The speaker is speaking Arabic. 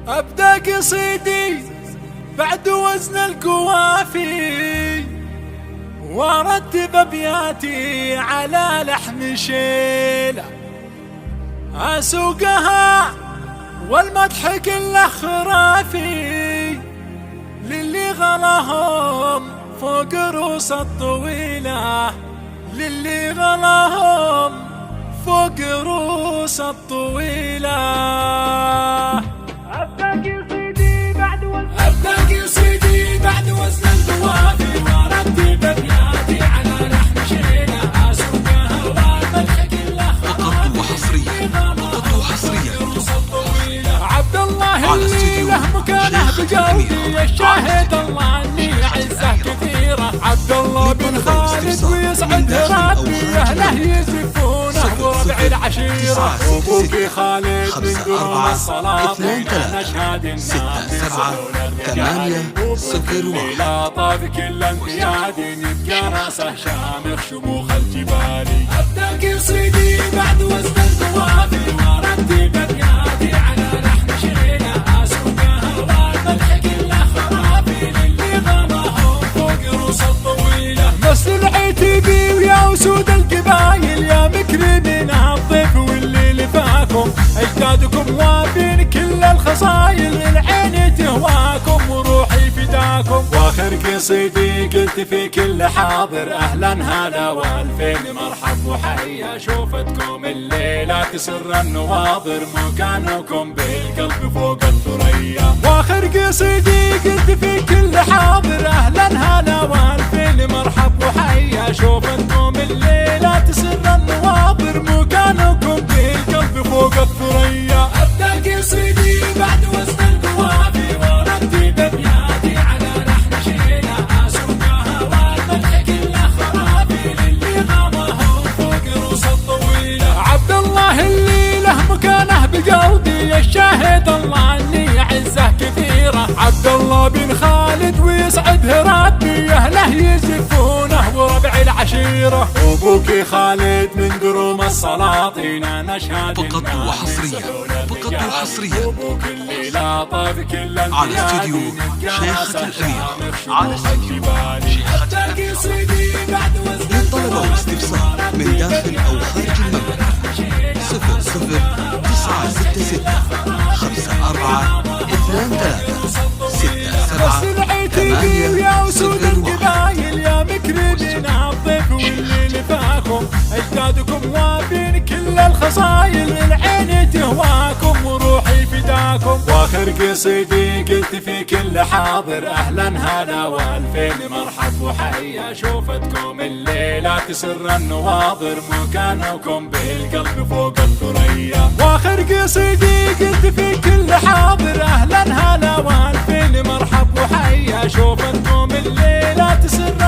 أبدأ قصيدي بعد وزن القوافي، وارتب أبياتي على لحن شيلة، أسوقها والمدح كله خرافي للي غلاهم فوق رؤوس الطويلة، للي غلاهم فوق رؤوس الطويلة. أبدأ قصيدي بعد وزن القوافي، وارتب أبياتي على لحن شيلة، أسوقها والمدح كله فقط وحصريا عبد الله اللي له مكانه بقلبي، الشاهد الله اني عزه كثيره. عبد الله بن خالد ويسعد ربي، اهله يزفونه وربع العشيره. ابوك خالد من قرون السلاطين، نشهد الناس 678 لا طاب كل انقياد، يبقى راسه شامخ شموخ الجبال. ابدا قصيدي بعد وزن القوافي، وارتب ابياتي على لحن شيله، اسوقها والمدح كله خرافي للي غلاهم فوق رؤوس الطويله. مثل العتيبي ويا اسود القبايل، يا مكرمين الضيف واللي لفاكم، اجدادكم وافين كل الخصايل، العين تهواكم وروحي فداكم. واخر قصيدي قلت في كل حاضر، اهلا هلا والفين مرحب وحيا، شوفتكم الليله تسر النواظر، مكانكم بالقلب فوق الثريا. واخر قصيدي قلت في كل حاضر، اهلا هلا والفين مرحب وحيا، شوفتكم الليله تسر النواظر، مكانكم بالقلب فوق الثريا. ابدا قصيدي بعد وزن القوافي، وارتب ابياتي على لحن شيله، اسوقها والمدح كله خرافي للي غلاهم فوق رؤوس الطويله. عبد الله اللي له مكانه بقلبي، الشاهد الله اني عزه كثيره. عبد الله بن خالد ويسعد ربي، اهله يزفونه وربع العشيره. ابوك خالد من قروم السلاطين، نشهد فقط وحصريا ابوك اللي لا طاب كل على استوديو شيخة الأميرة، على استوديو شيخة الأميرة. للطلبة والاستفسار من داخل أو خارج المملكة 00966 54 23 67 يا اسود القبايل، يا مكرمين الضيف واللي لفاكم، اجدادكم وافين كل الخصايل، العين تهواكم وروحي فداكم. واخر قصيدي قلت في كل حاضر، اهلا هلا والفين مرحب وحيا، شوفتكم الليله تسر النواظر، مكانكم بالقلب فوق الثريا. واخر قصيدي قلت في كل حاضر، اهلا هلا والفين مرحب وحيا، شوفتكم الليله تسر